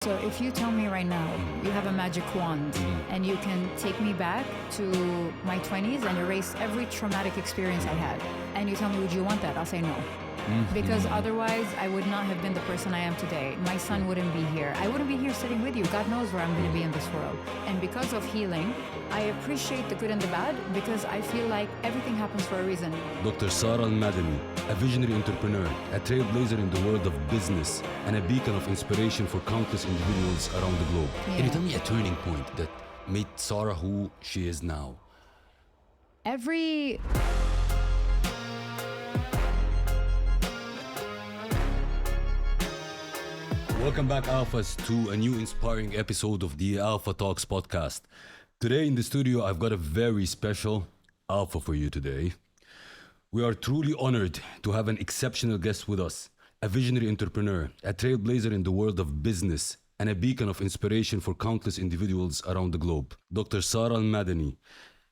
So if you tell me right now you have a magic wand and you can take me back to my 20s and erase every traumatic experience I had, and you tell me, would you want that? I'll say no. Because otherwise I would not have been the person I am today. My son wouldn't be here. I wouldn't be here sitting with you. God knows where I'm going to be in this world. And because of healing, I appreciate the good and the bad because I feel like everything happens for a reason. Dr. Sara Al Madani, a visionary entrepreneur, a trailblazer in the world of business, and a beacon of inspiration for countless individuals around the globe. Can you tell me a turning point that made Sara who she is now? Welcome back, Alphas, to a new inspiring episode of the Alpha Talks podcast. Today in the studio, I've got a very special Alpha for you today. We are truly honored to have an exceptional guest with us, a visionary entrepreneur, a trailblazer in the world of business, and a beacon of inspiration for countless individuals around the globe. Dr. Sara Al Madani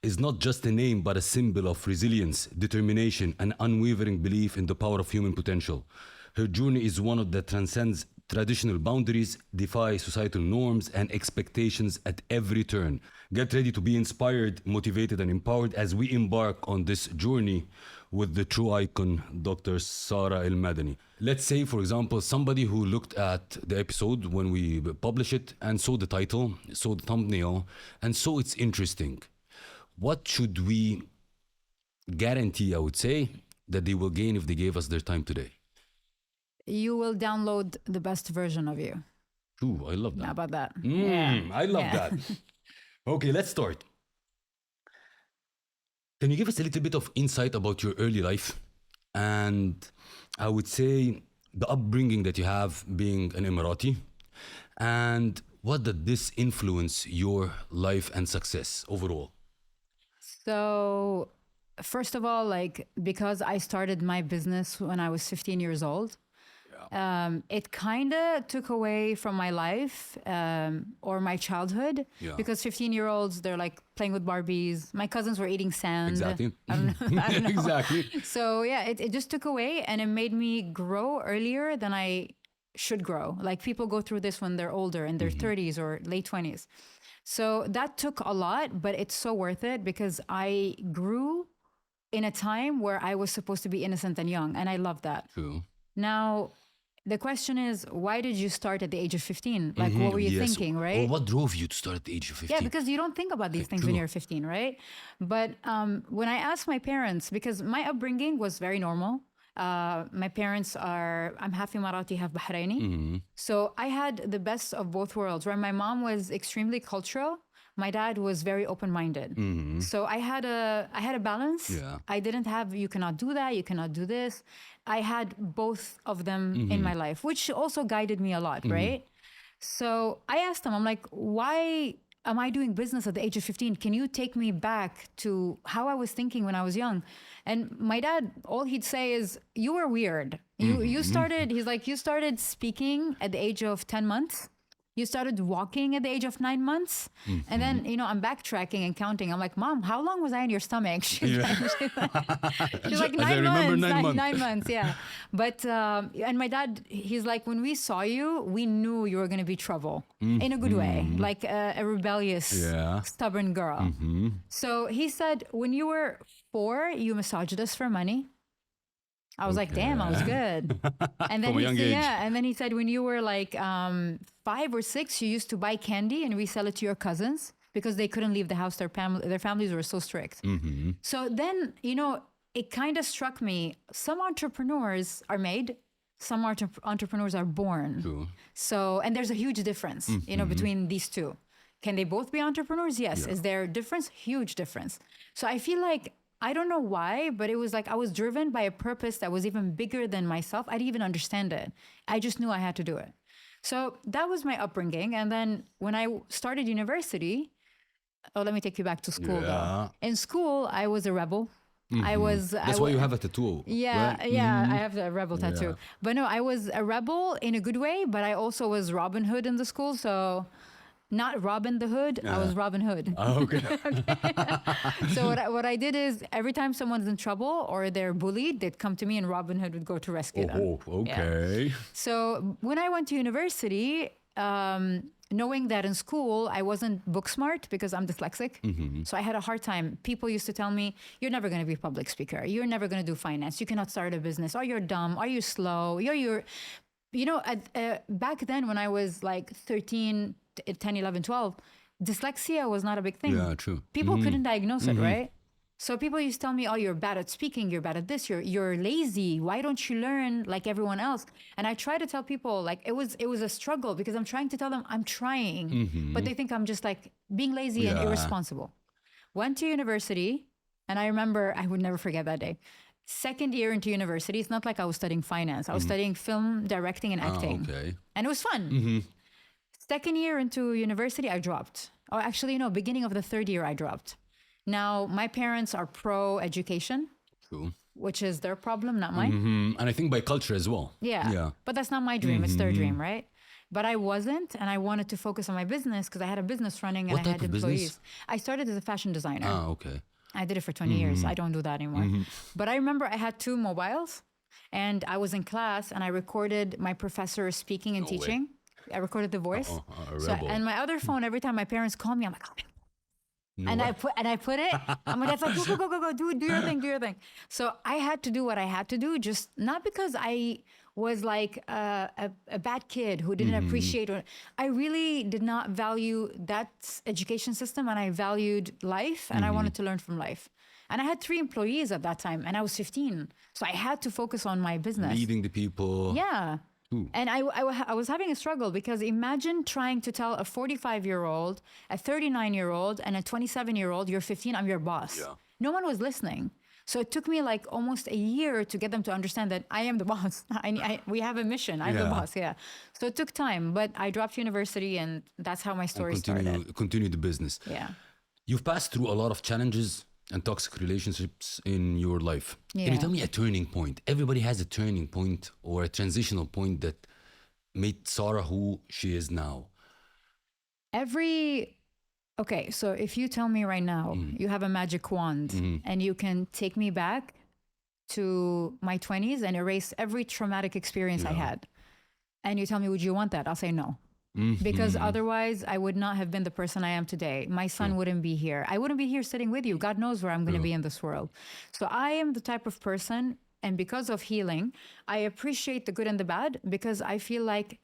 is not just a name, but a symbol of resilience, determination, and unwavering belief in the power of human potential. Her journey is one that transcends traditional boundaries, defies societal norms and expectations at every turn. Get ready to be inspired, motivated, and empowered as we embark on this journey with the true icon, Dr. Sara Al Madani. Let's say, for example, somebody who looked at the episode when we publish it and saw the title, saw the thumbnail, and saw it's interesting. What should we guarantee, I would say, that they will gain if they gave us their time today? You will download the best version of you. Ooh, I love that. How about that? I love that. Okay, let's start. Can you give us a little bit of insight about your early life? And I would say the upbringing that you have being an Emirati. And what did this influence your life and success overall? So, first of all, because I started my business when I was 15 years old, it kind of took away from my life or my childhood because 15-year-olds, they're like playing with Barbies. My cousins were eating sand. Exactly. I don't know. Exactly. So yeah, it just took away and it made me grow earlier than I should grow. Like people go through this when they're older in their 30s or late 20s. So that took a lot, but it's so worth it because I grew in a time where I was supposed to be innocent and young. And I love that. True. Now, the question is, why did you start at the age of 15? Like, what were you thinking, right? Or what drove you to start at the age of 15? Yeah, because you don't think about these things when you're 15, right? But when I asked my parents, because my upbringing was very normal. My parents I'm half Emirati, half Bahraini. So I had the best of both worlds, where my mom was extremely cultural. My dad was very open-minded. So I had a balance. Yeah. I didn't have, you cannot do that, you cannot do this. I had both of them in my life, which also guided me a lot, right? So I asked them, I'm like, why am I doing business at the age of 15? Can you take me back to how I was thinking when I was young? And my dad, all he'd say is, you were weird. You started, he's like, you started speaking at the age of 10 months. You started walking at the age of 9 months. And then, I'm backtracking and counting. I'm like, Mom, how long was I in your stomach? She's like 9 months. 9 months, yeah. But, and my dad, he's like, when we saw you, we knew you were going to be trouble in a good way, like a rebellious, stubborn girl. So he said, when you were 4, you massaged us for money. I was like, damn, I was good. And then and then he said, when you were like 5 or 6, you used to buy candy and resell it to your cousins because they couldn't leave the house. Their families were so strict. So then, it kind of struck me. Some entrepreneurs are made, some entrepreneurs are born. True. So, and there's a huge difference, between these two. Can they both be entrepreneurs? Yes. Yeah. Is there a difference? Huge difference. So I feel like, I don't know why, but it was like I was driven by a purpose that was even bigger than myself. I didn't even understand it. I just knew I had to do it. So that was my upbringing. And then when I started university, let me take you back to school though. In school, I was a rebel. That's why you have a tattoo. Yeah, right? I have a rebel tattoo. But no, I was a rebel in a good way, but I also was Robin Hood in the school. So not Robin the Hood, I was Robin Hood. Oh, okay. So what I did is every time someone's in trouble or they're bullied, they'd come to me and Robin Hood would go to rescue them. Oh, okay. Yeah. So when I went to university, knowing that in school I wasn't book smart because I'm dyslexic. So I had a hard time. People used to tell me, you're never going to be a public speaker. You're never going to do finance. You cannot start a business. Or you're dumb. Or you're slow. Back then when I was like 13, 10, 11, 12, dyslexia was not a big thing. Yeah, true. People couldn't diagnose it, right? So people used to tell me, oh, you're bad at speaking, you're bad at this, you're lazy. Why don't you learn like everyone else? And I try to tell people like it was a struggle because I'm trying to tell them I'm trying, but they think I'm just like being lazy and irresponsible. Went to university, and I remember, I would never forget that day. Second year into university, it's not like I was studying finance. I was studying film directing and acting. Okay. And it was fun. Second year into university, I dropped. Or actually, no, beginning of the third year, I dropped. Now, my parents are pro-education, True. which is their problem, not mine. And I think by culture as well. Yeah. But that's not my dream. It's their dream, right? But I wasn't, and I wanted to focus on my business because I had a business running and What I had type of employees. business? I started as a fashion designer. Okay. I did it for 20 years. I don't do that anymore. But I remember I had 2 mobiles, and I was in class and I recorded my professor speaking and teaching. I recorded the voice. And my other phone, every time my parents call me, I'm like, oh. I put it. I'm like, go, do your thing. So I had to do what I had to do, just not because I was like a bad kid who didn't appreciate it. I really did not value that education system, and I valued life, and I wanted to learn from life. And I had 3 employees at that time, and I was 15. So I had to focus on my business. Leading the people. Yeah. And I was having a struggle because imagine trying to tell a 45-year-old, a 39-year-old, and a 27-year-old, you're 15, I'm your boss. Yeah. No one was listening. So it took me like almost a year to get them to understand that I am the boss. We have a mission. I'm the boss. Yeah. So it took time, but I dropped university, and that's how my story started. Continue the business. Yeah. You've passed through a lot of challenges and toxic relationships in your life. Yeah. Can you tell me a turning point? Everybody has a turning point or a transitional point that made Sara who she is now. Okay, so if you tell me right now, you have a magic wand and you can take me back to my 20s and erase every traumatic experience I had, and you tell me, would you want that? I'll say no. Because otherwise I would not have been the person I am today. My son wouldn't be here. I wouldn't be here sitting with you. God knows where I'm going to be in this world. So I am the type of person, and because of healing, I appreciate the good and the bad, because I feel like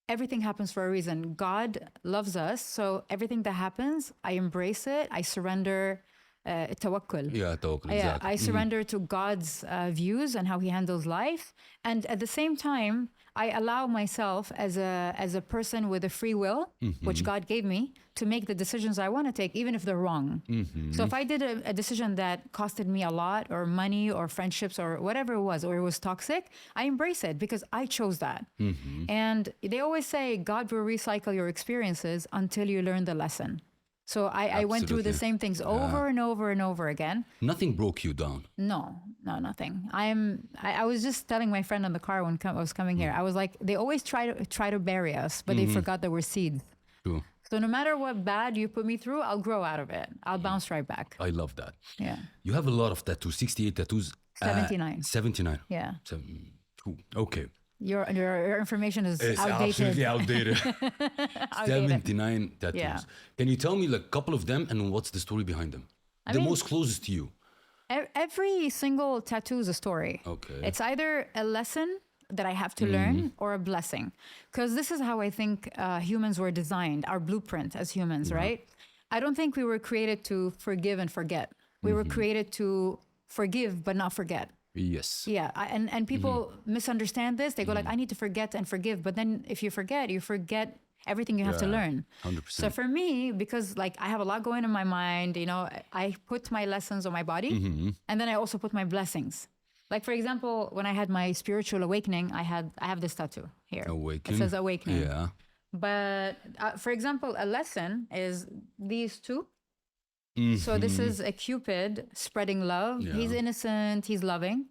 everything happens for a reason. God loves us. So everything that happens, I embrace it. I surrender. Tawakkul. Yeah, tawakkul, exactly. I surrender to God's views and how he handles life. And at the same time, I allow myself as a person with a free will, which God gave me, to make the decisions I want to take, even if they're wrong. So if I did a decision that costed me a lot, or money, or friendships, or whatever it was, or it was toxic, I embrace it because I chose that. And they always say God will recycle your experiences until you learn the lesson. So I went through the same things over and over and over again. Nothing broke you down? No, nothing. I was just telling my friend in the car when I was coming here, I was like, they always try to bury us, but they forgot there were seeds. True. So no matter what bad you put me through, I'll grow out of it. I'll bounce right back. I love that. Yeah. You have a lot of tattoos, 68 tattoos. 79. 79. Yeah. Okay. Your information is outdated. Absolutely outdated. 79 tattoos. Yeah. Can you tell me like a couple of them and what's the story behind them? The most closest to you. Every single tattoo is a story. Okay. It's either a lesson that I have to learn or a blessing. Because this is how I think humans were designed, our blueprint as humans, right? I don't think we were created to forgive and forget. We were created to forgive but not forget. Yes. Yeah, and people misunderstand this. They go like, I need to forget and forgive. But then if you forget everything you have to learn. 100%. So for me, because like I have a lot going in my mind, I put my lessons on my body, and then I also put my blessings. Like for example, when I had my spiritual awakening, I have this tattoo here. Awakening. It says awakening. Yeah. But for example, a lesson is these 2. So this is a Cupid spreading love. Yeah. He's innocent. He's loving.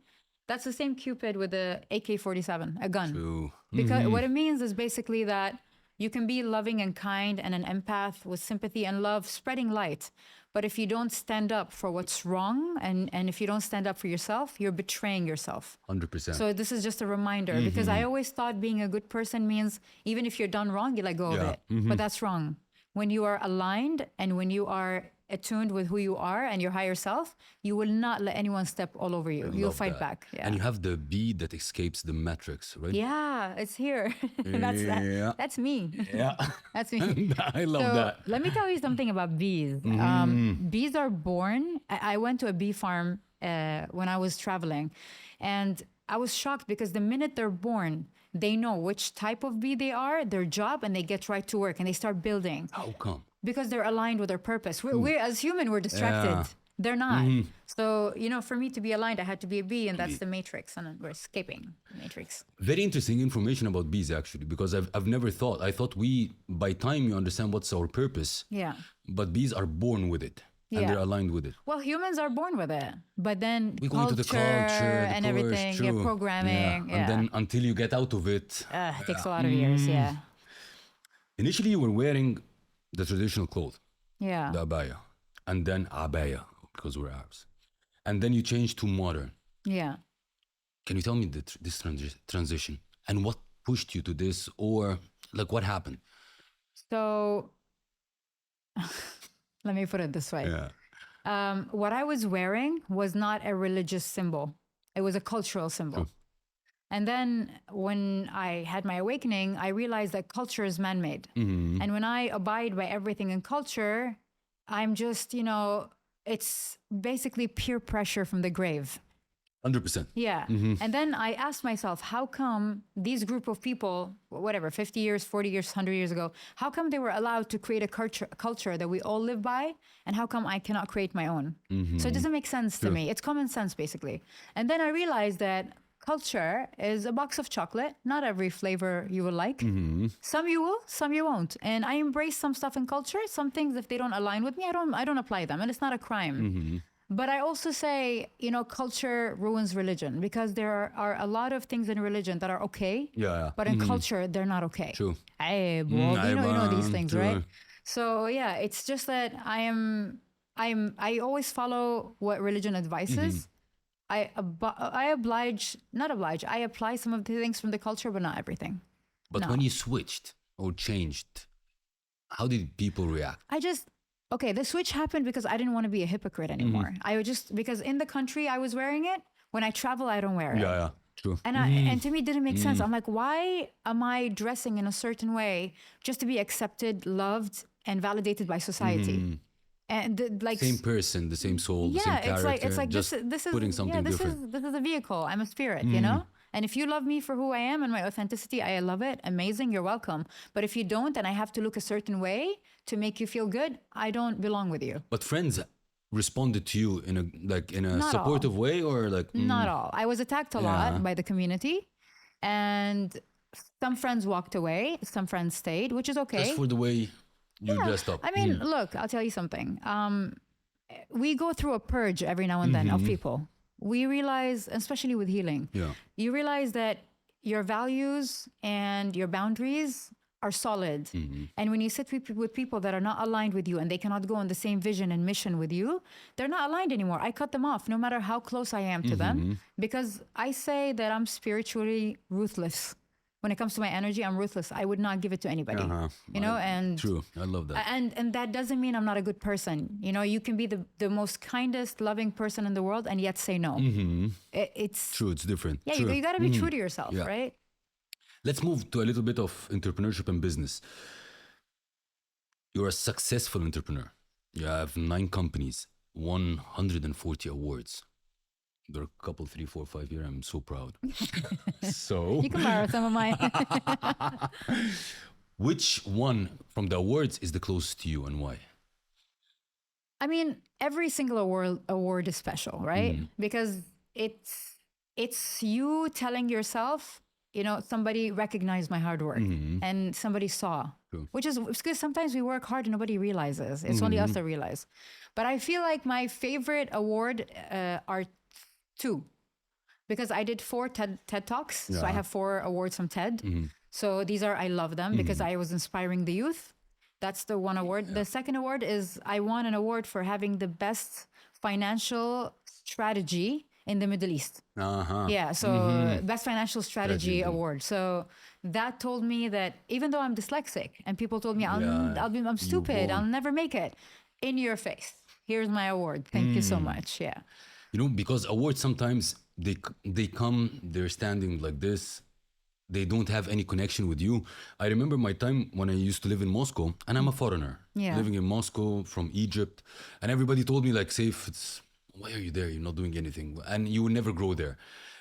That's the same Cupid with the AK-47, a gun. True. Because what it means is basically that you can be loving and kind and an empath with sympathy and love, spreading light. But if you don't stand up for what's wrong, and if you don't stand up for yourself, you're betraying yourself. 100%. So this is just a reminder, because I always thought being a good person means even if you're done wrong, you let go of it. But that's wrong. When you are aligned and when you are attuned with who you are and your higher self, you will not let anyone step all over you. You'll fight back. Yeah. And you have the bee that escapes the matrix, right? Yeah, it's here. That's me. Yeah. That's me. I love So that. let me tell you something about bees. Bees are born. I went to a bee farm when I was traveling, and I was shocked because the minute they're born, they know which type of bee they are, their job, and they get right to work and they start building. How come? Because they're aligned with their purpose. We're as human, we're distracted. Yeah. They're not. So, for me to be aligned, I had to be a bee, and that's the matrix, and we're escaping the matrix. Very interesting information about bees, actually, because I've never thought. I thought by time you understand what's our purpose, Yeah. but bees are born with it and they're aligned with it. Well, humans are born with it, but then We go into the culture, the and push, everything, true. programming. Yeah. And then until you get out of it. It takes a lot of years, yeah. Initially, you were wearing the traditional clothes, Yeah. the abaya, and then abaya, because we're Arabs. And then you changed to modern. Yeah. Can you tell me this transition and what pushed you to this, or like what happened? So let me put it this way. Yeah. What I was wearing was not a religious symbol. It was a cultural symbol. True. And then when I had my awakening, I realized that culture is man-made. And when I abide by everything in culture, I'm just, it's basically peer pressure from the grave. 100%. Yeah. And then I asked myself, how come these group of people, whatever, 50 years, 40 years, 100 years ago, how come they were allowed to create a culture that we all live by? And how come I cannot create my own? So it doesn't make sense to me. It's common sense, basically. And then I realized that culture is a box of chocolate. Not every flavor you will like. Some you will, some you won't. And I embrace some stuff in culture. Some things, if they don't align with me, I don't apply them. And it's not a crime. But I also say, culture ruins religion, because there are a lot of things in religion that are okay. Yeah. But in culture, they're not okay. True. You know these things, true. right? So yeah, it's just that I always follow what religion advises. I apply some of the things from the culture, but not everything. But when you switched or changed, how did people react? The switch happened because I didn't want to be a hypocrite anymore. Because in the country I was wearing it. When I travel, I don't wear it. Yeah, true. And to me, it didn't make sense. I'm like, why am I dressing in a certain way just to be accepted, loved, and validated by society? And same person, the same soul, the same character. It's like just this is putting something different. This is a vehicle. I'm a spirit, And if you love me for who I am and my authenticity, I love it. Amazing, you're welcome. But if you don't, and I have to look a certain way to make you feel good, I don't belong with you. But friends responded to you in a Not supportive way, or like Not all. I was attacked a lot by the community, and some friends walked away, some friends stayed, which is okay. just for the way you dressed up. I mean, look, I'll tell you something. We go through a purge every now and then of people. We realize, especially with healing, you realize that your values and your boundaries are solid. And when you sit with people that are not aligned with you and they cannot go on the same vision and mission with you, they're not aligned anymore. I cut them off no matter how close I am to them, because I say that I'm spiritually ruthless. When it comes to my energy, I'm ruthless. I would not give it to anybody, and true. I love that. And that doesn't mean I'm not a good person. You can be the most kindest, loving person in the world and yet say no. It's true. It's different. Yeah, true. you got to be true to yourself, right? Let's move to a little bit of entrepreneurship and business. You're a successful entrepreneur. You have 9 companies, 140 awards. There are a couple, 3, 4, 5 here. I'm so proud. So you can borrow some of mine. Which one from the awards is the closest to you, and why? I mean, every single award is special, right? Because it's you telling yourself, somebody recognized my hard work and somebody saw. True. Which is because sometimes we work hard and nobody realizes. It's only us that realize. But I feel like my favorite award are 2, because I did 4 TED Talks. So I have 4 awards from TED. So these I love them because I was inspiring the youth. That's the one award. The second award is I won an award for having the best financial strategy in the Middle East. Yeah, so best financial strategy award. So that told me that even though I'm dyslexic and people told me I'm stupid, I'll never make it. In your face. Here's my award. Thank you so much. Yeah. Because awards sometimes they come, they're standing like this. They don't have any connection with you. I remember my time when I used to live in Moscow, and I'm a foreigner living in Moscow from Egypt, and everybody told me like, SEIF, why are you there? You're not doing anything, and you will never grow there.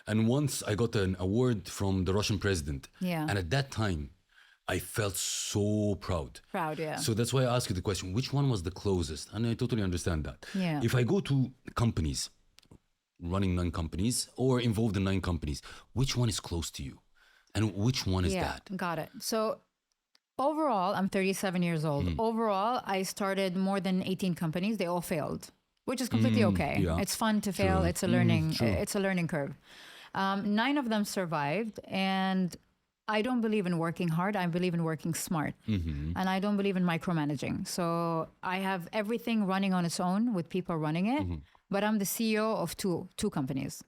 And once I got an award from the Russian president, and at that time, I felt so proud. So that's why I asked you the question, which one was the closest? And I totally understand that. Yeah. If I go to companies, running 9 companies or involved in 9 companies, which one is close to you? And which one is that? Got it. So overall, I'm 37 years old. Overall, I started more than 18 companies. They all failed, which is completely okay. Yeah. It's fun to fail. It's a learning. It's a learning curve. 9 of them survived, and I don't believe in working hard. I believe in working smart, and I don't believe in micromanaging. So I have everything running on its own with people running it, but I'm the CEO of two companies.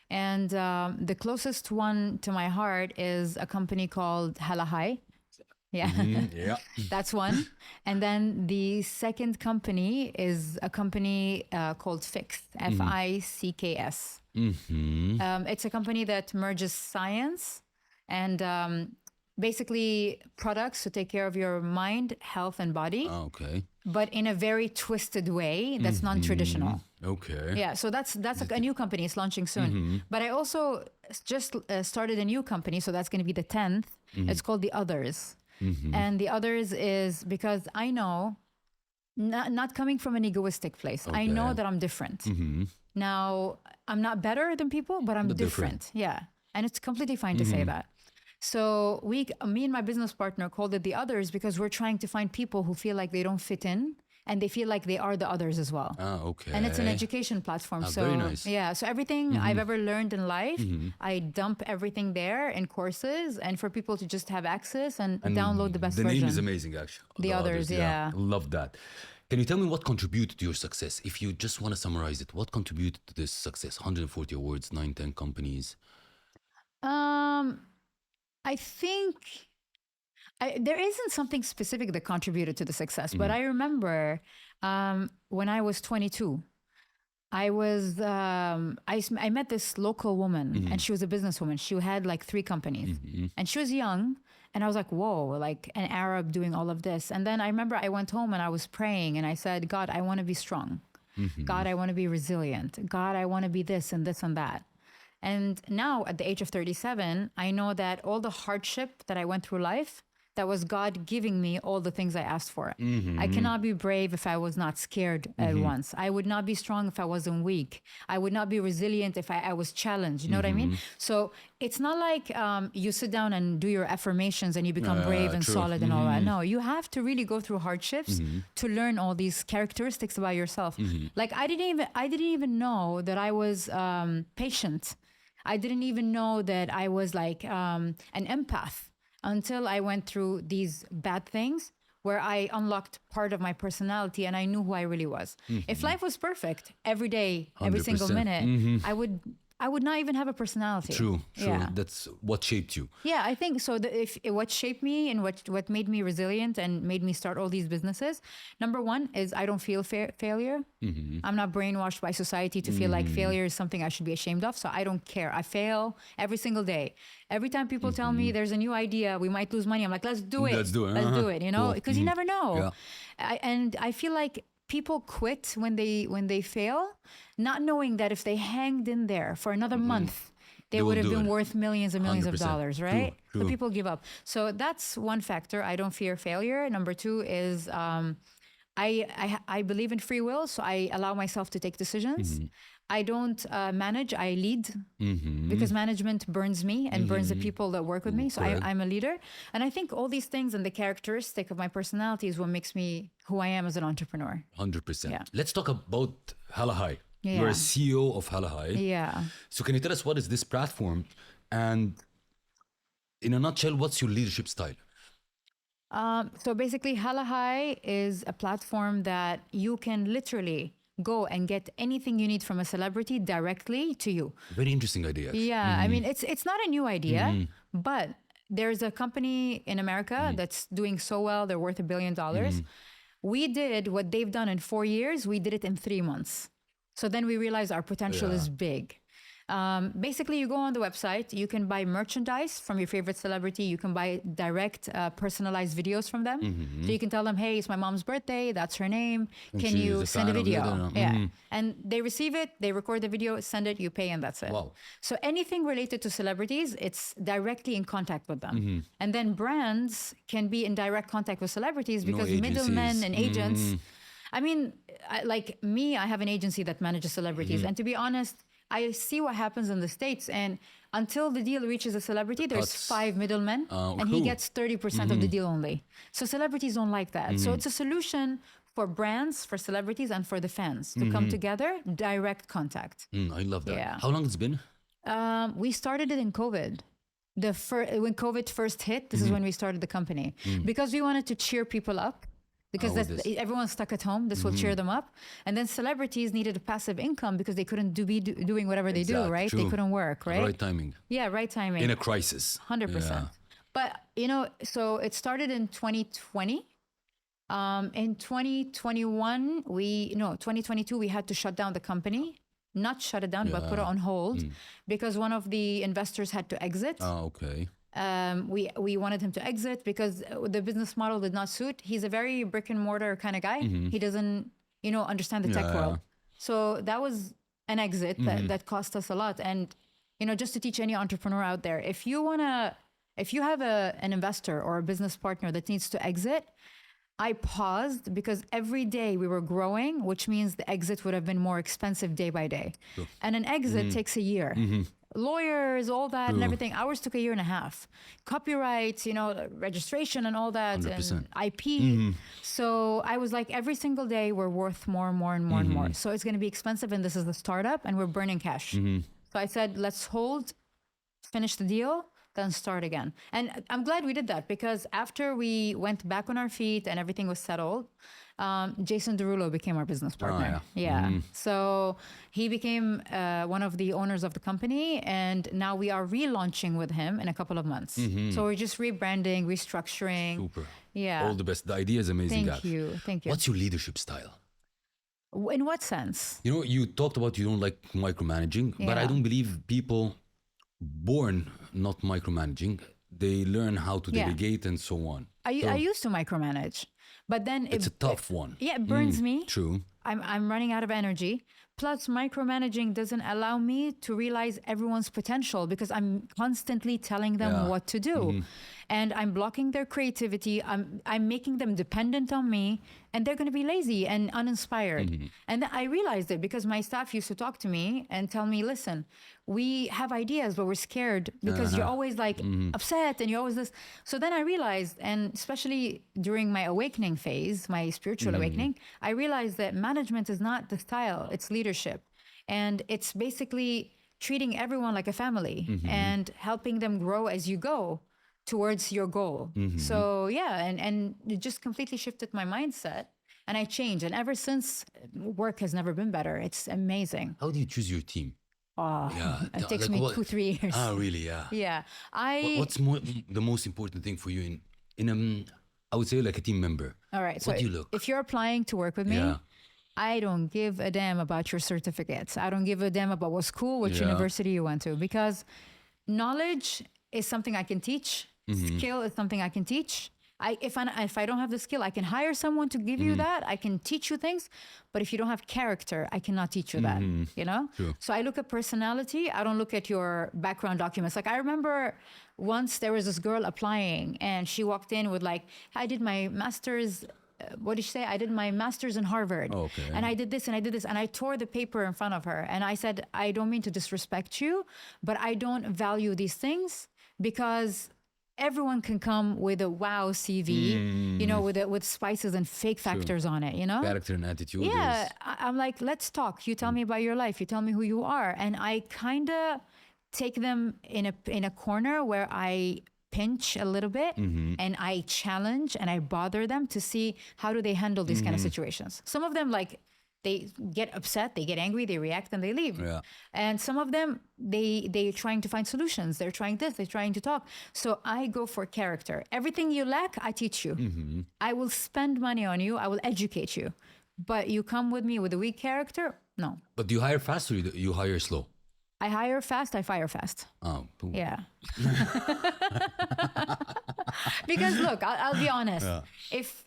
And the closest one to my heart is a company called Hala. Yeah, that's one. And then the second company is a company called Fix, Ficks. It's a company that merges science and basically products to take care of your mind, health, and body. Okay. But in a very twisted way that's non-traditional. Okay. Yeah, so that's a new company. It's launching soon. But I also just started a new company, so that's going to be the 10th. It's called The Others. And The Others is because I know, not coming from an egoistic place, I know that I'm different. Now, I'm not better than people, but I'm different. Yeah, and it's completely fine to say that. So me and my business partner called it The Others because we're trying to find people who feel like they don't fit in and they feel like they are the others as well. Okay. And it's an education platform. So very nice. Yeah, so everything I've ever learned in life, I dump everything there in courses and for people to just have access and download the best version. The name is amazing, actually. The Others, yeah. Love that. Can you tell me what contributed to your success? If you just want to summarize it, what contributed to this success? 140 awards, 9, 10 companies. I think there isn't something specific that contributed to the success, but I remember when I was 22, I met this local woman and she was a businesswoman. She had like 3 companies and she was young. And I was like, whoa, like an Arab doing all of this. And then I remember I went home and I was praying and I said, God, I want to be strong. God, I want to be resilient. God, I want to be this and this and that. And now at the age of 37, I know that all the hardship that I went through life, that was God giving me all the things I asked for. I cannot be brave if I was not scared at once. I would not be strong if I wasn't weak. I would not be resilient if I was challenged. You know what I mean? So it's not like you sit down and do your affirmations and you become brave and solid and all that. No, you have to really go through hardships to learn all these characteristics about yourself. Like I didn't even know that I was patient. I didn't even know that I was like an empath until I went through these bad things where I unlocked part of my personality and I knew who I really was. If life was perfect every day, every 100%. single minute, I would not even have a personality. True. Yeah. That's what shaped you. Yeah, I think so. What shaped me and what made me resilient and made me start all these businesses, number one is I don't feel failure. I'm not brainwashed by society to feel like failure is something I should be ashamed of. So I don't care. I fail every single day. Every time people tell me there's a new idea, we might lose money, I'm like, let's do it. Let's do it. Let's do it, you know, because you never know. Yeah. And I feel like people quit when they fail, not knowing that if they hanged in there for another month, they would have been worth millions and millions of dollars, right? True. So people give up. So that's one factor. I don't fear failure. Number 2 is I believe in free will, so I allow myself to take decisions. I don't manage, I lead because management burns me and burns the people that work with me. So I'm a leader. And I think all these things and the characteristic of my personality is what makes me who I am as an entrepreneur. 100%. Yeah. Let's talk about Hala. Yeah. You're a CEO of Hala. Yeah. So can you tell us what is this platform? And in a nutshell, what's your leadership style? So basically, Hala is a platform that you can literally go and get anything you need from a celebrity directly to you. Very interesting idea. Actually. Yeah, I mean, it's not a new idea, but there's a company in America that's doing so well. They're worth $1 billion. We did what they've done in 4 years. We did it in 3 months. So then we realized our potential is big. Basically, you go on the website, you can buy merchandise from your favorite celebrity. You can buy direct personalized videos from them. So you can tell them, hey, it's my mom's birthday. That's her name. Can you send a video? Yeah. And they receive it. They record the video, send it, you pay, and that's it. Wow. So anything related to celebrities, it's directly in contact with them. And then brands can be in direct contact with celebrities because middlemen and agents. I mean, like me, I have an agency that manages celebrities. And to be honest, I see what happens in the States, and until the deal reaches a celebrity, there's 5 middlemen, and he gets 30% of the deal only. So celebrities don't like that. So it's a solution for brands, for celebrities, and for the fans to come together, direct contact. I love that. Yeah. How long it's been? We started it in COVID. When COVID first hit, this is when we started the company because we wanted to cheer people up. Because everyone's stuck at home. This will cheer them up. And then celebrities needed a passive income because they couldn't be doing whatever they do, right? They couldn't work, right? Right timing. Yeah, right timing. In a crisis. 100%. Yeah. But, so it started in 2020. In 2021, 2022, we had to shut down the company. Not shut it down, but put it on hold because one of the investors had to exit. Oh, okay. We wanted him to exit because the business model did not suit. He's a very brick and mortar kind of guy. He doesn't, understand the tech world. So that was an exit that cost us a lot. And, just to teach any entrepreneur out there, if you have an investor or a business partner that needs to exit, I paused because every day we were growing, which means the exit would have been more expensive day by day. Sure. And an exit takes a year. Lawyers, all that and everything. Ours took 1.5 years. Copyrights, registration and all that 100%. and IP. So I was like, every single day we're worth more and more and more and more. So it's going to be expensive and this is the startup and we're burning cash. So I said, let's hold, finish the deal, then start again. And I'm glad we did that because after we went back on our feet and everything was settled, Jason Derulo became our business partner. So he became one of the owners of the company, and now we are relaunching with him in a couple of months. So we're just rebranding, restructuring. Super. Yeah. All the best. The idea is amazing. Thank you. What's your leadership style? In what sense? You talked about you don't like micromanaging, but I don't believe people born not micromanaging, they learn how to delegate and so on. I used to micromanage, but then it's a tough one. Yeah, it burns me. True. I'm running out of energy. Plus, micromanaging doesn't allow me to realize everyone's potential because I'm constantly telling them what to do. And I'm blocking their creativity. I'm making them dependent on me, and they're going to be lazy and uninspired. And I realized it because my staff used to talk to me and tell me, listen, we have ideas, but we're scared because you're always like upset and you're always this. So then I realized, and especially during my awakening phase, my spiritual awakening, I realized that management is not the style, it's leadership. And it's basically treating everyone like a family and helping them grow as you go towards your goal. So and it just completely shifted my mindset and I changed. And ever since, work has never been better. It's amazing. How do you choose your team? It takes me 2-3 years. Ah, really? Yeah. Yeah. What's the most important thing for you in I would say like a team member? All right. So what do you look? If you're applying to work with me, I don't give a damn about your certificates. I don't give a damn about what school, which university you went to, because knowledge is something I can teach. Skill is something I can teach. If I don't have the skill, I can hire someone to give you that. I can teach you things. But if you don't have character, I cannot teach you that, True. So I look at personality. I don't look at your background documents. Like I remember once there was this girl applying and she walked in with like, I did my master's. What did she say? I did my master's in Harvard. Okay. And I did this and I did this. And I tore the paper in front of her. And I said, I don't mean to disrespect you, but I don't value these things because everyone can come with a wow CV, with spices and fake factors on it, Character and attitude. Yeah. I'm like, let's talk. You tell me about your life. You tell me who you are. And I kind of take them in a corner where I pinch a little bit and I challenge and I bother them to see how do they handle these kind of situations. Some of them, like, they get upset, they get angry, they react, and they leave. Yeah. And some of them, they're trying to find solutions. They're trying this, they're trying to talk. So I go for character. Everything you lack, I teach you. I will spend money on you. I will educate you. But you come with me with a weak character? No. But do you hire fast or you hire slow? I hire fast, I fire fast. Oh, boom. Yeah. Because look, I'll be honest. Yeah.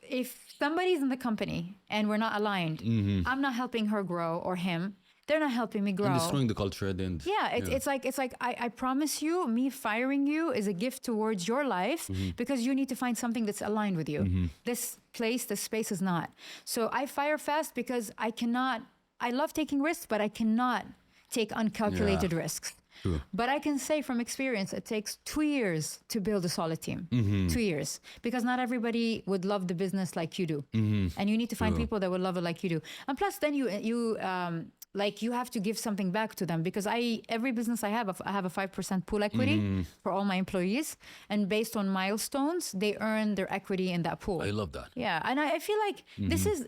If somebody's in the company and we're not aligned, I'm not helping her grow or him. They're not helping me grow. And destroying the culture at the end. Yeah, it's like I promise you, me firing you is a gift towards your life because you need to find something that's aligned with you. This space is not. So I fire fast because I love taking risks, but I cannot take uncalculated risks. True. But I can say from experience, it takes 2 years to build a solid team. 2 years. Because not everybody would love the business like you do. And you need to find people that would love it like you do. And plus then you have to give something back to them, because every business I have a 5% pool equity for all my employees. And based on milestones, they earn their equity in that pool. I love that. Yeah. And I feel like this is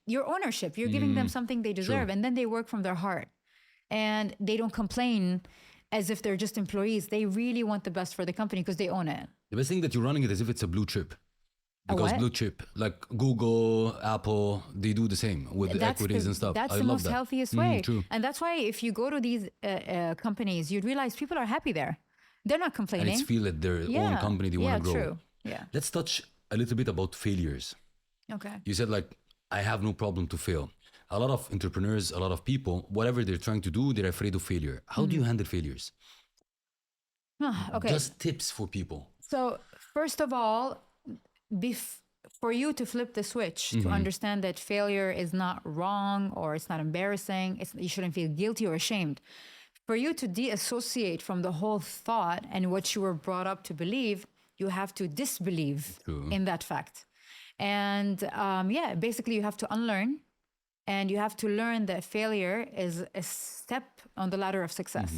your ownership. You're giving them something they deserve. And then they work from their heart. And they don't complain as if they're just employees. They really want the best for the company because they own it. The best thing that you're running it as if it's a blue chip. Because blue chip, like Google, Apple, they do the same with the equities and stuff. That's the most healthiest way. True. And that's why if you go to these companies, you'd realize people are happy there. They're not complaining. And it's feel that their own company, they want to grow. True. Yeah. Let's touch a little bit about failures. Okay. You said, like, I have no problem to fail. A lot of entrepreneurs, a lot of people, whatever they're trying to do, they're afraid of failure. How do you handle failures? Okay. Just tips for people. So first of all, for you to flip the switch, to understand that failure is not wrong or it's not embarrassing, you shouldn't feel guilty or ashamed. For you to deassociate from the whole thought and what you were brought up to believe, you have to disbelieve in that fact. And basically you have to unlearn. And you have to learn that failure is a step on the ladder of success.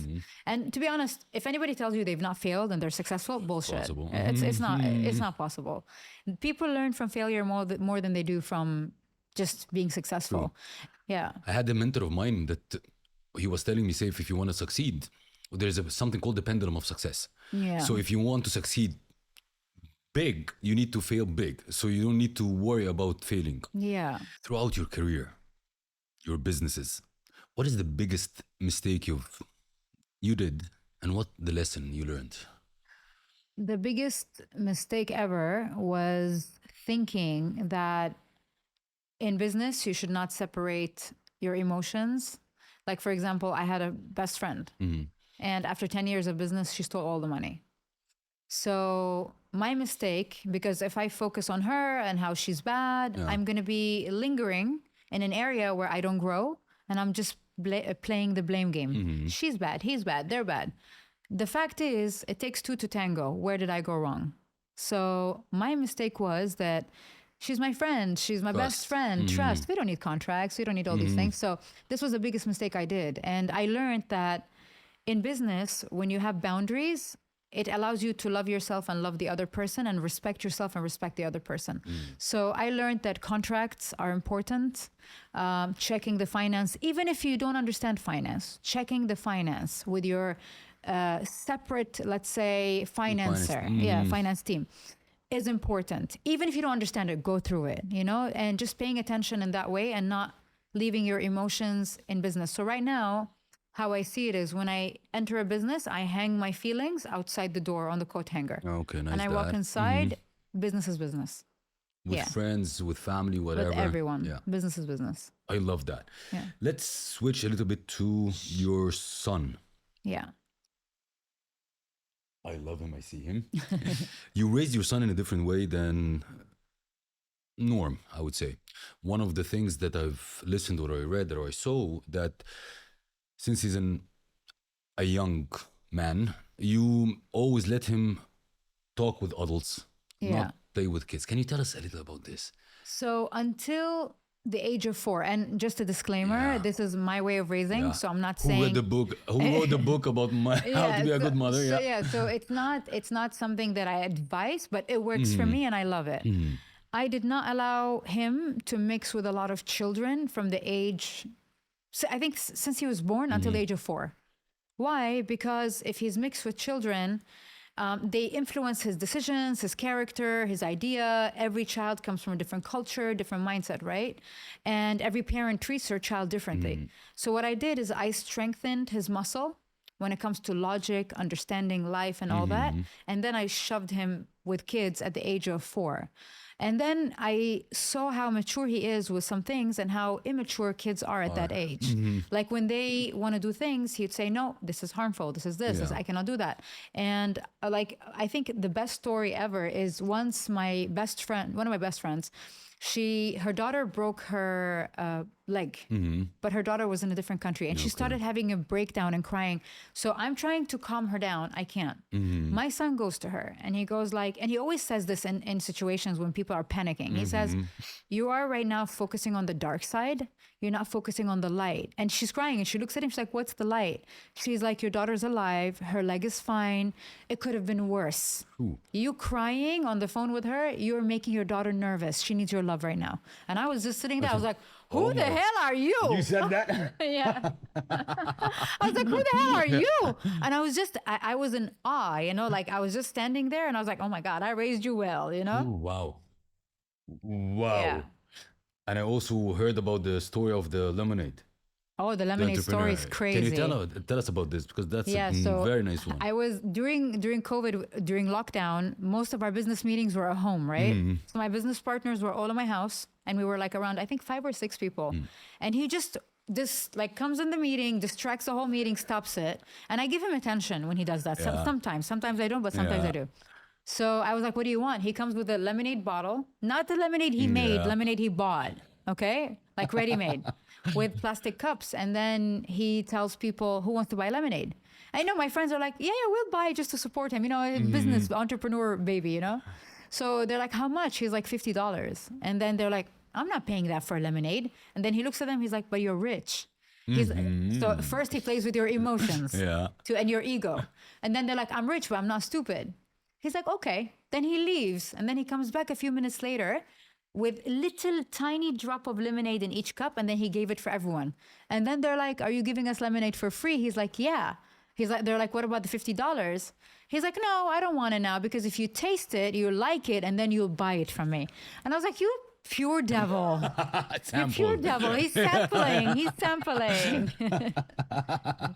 And to be honest, if anybody tells you they've not failed and they're successful, bullshit. It's not possible. People learn from failure more than they do from just being successful. True. Yeah. I had a mentor of mine that he was telling me, Saif, if you want to succeed, there's something called the pendulum of success. Yeah. So if you want to succeed big, you need to fail big. So you don't need to worry about failing. Yeah. Throughout your career, your businesses, what is the biggest mistake you did, and what the lesson you learned? The biggest mistake ever was thinking that in business you should not separate your emotions. Like, for example, I had a best friend, and after 10 years of business, she stole all the money. So my mistake, because if I focus on her and how she's bad, I'm going to be lingering in an area where I don't grow, and I'm just playing the blame game. She's bad, he's bad, they're bad. The fact is, it takes two to tango. Where did I go wrong? So my mistake was that she's my friend, she's my best friend, trust. We don't need contracts, we don't need all these things. So this was the biggest mistake I did. And I learned that in business, when you have boundaries, it allows you to love yourself and love the other person, and respect yourself and respect the other person. So I learned that contracts are important. Checking the finance, even if you don't understand finance, checking the finance with your separate, let's say, financer, finance team is important. Even if you don't understand it, go through it, and just paying attention in that way and not leaving your emotions in business. So right now, how I see it is when I enter a business, I hang my feelings outside the door on the coat hanger. Okay, nice. And I walk inside, business is business. With friends, with family, whatever. With everyone. Yeah. Business is business. I love that. Yeah. Let's switch a little bit to your son. Yeah. I love him. I see him. You raised your son in a different way than norm, I would say. One of the things that I've listened or I read or I saw, that since he's a young man, you always let him talk with adults, not play with kids. Can you tell us a little about this? So until the age of 4. And just a disclaimer, this is my way of raising. So I'm not Who saying read the book? Who wrote the book about how to be a good mother? So it's not something that I advise, but it works for me and I love it. I did not allow him to mix with a lot of children from the age, so I think since he was born until the age of 4. Why? Because if he's mixed with children, they influence his decisions, his character, his idea. Every child comes from a different culture, different mindset, right? And every parent treats their child differently. So what I did is I strengthened his muscle when it comes to logic, understanding life and all that. And then I shoved him with kids at the age of 4. And then I saw how mature he is with some things and how immature kids are at that age. Like when they want to do things, he'd say, no, this is harmful. This is this. I cannot do that. And like, I think the best story ever is once my best friend, one of my best friends, her daughter broke her leg, but her daughter was in a different country and she started having a breakdown and crying. So I'm trying to calm her down. I can't. My son goes to her and he goes like, and he always says this in situations when people are panicking. He says, you are right now focusing on the dark side. You're not focusing on the light. And she's crying and she looks at him. She's like, what's the light? She's like, your daughter's alive. Her leg is fine. It could have been worse. Ooh. You crying on the phone with her, you're making your daughter nervous. She needs your love right now. And I was just sitting there. I was like, who the hell are you? You said that? Yeah. I was like, who the hell are you? And I was just, I was in awe, you know, like I was just standing there and I was like, oh my God, I raised you well, you know? Ooh, wow. Wow. Yeah. And I also heard about the story of the lemonade. Oh, the lemonade story is crazy. Can you tell us about this? Because that's a very nice one. I was during COVID, during lockdown, most of our business meetings were at home, right? So my business partners were all in my house and we were like around, I think 5 or 6 people. And he just like comes in the meeting, distracts the whole meeting, stops it. And I give him attention when he does that. Sometimes I don't, but sometimes I do. So I was like, what do you want? He comes with a lemonade bottle, not the lemonade he made, lemonade he bought. Okay. Like ready-made with plastic cups. And then he tells people who wants to buy lemonade. I know my friends are like, yeah, we'll buy just to support him. You know, a business entrepreneur baby, you know? So they're like, how much? He's like $50. And then they're like, I'm not paying that for lemonade. And then he looks at them. He's like, but you're rich. So first he plays with your emotions and your ego. And then they're like, I'm rich, but I'm not stupid. He's like, okay. Then he leaves. And then he comes back a few minutes later with a little tiny drop of lemonade in each cup. And then he gave it for everyone. And then they're like, are you giving us lemonade for free? He's like, yeah. They're like, what about the $50? He's like, no, I don't want it now because if you taste it, you like it and then you'll buy it from me. And I was like, you pure devil. You're pure devil. He's sampling.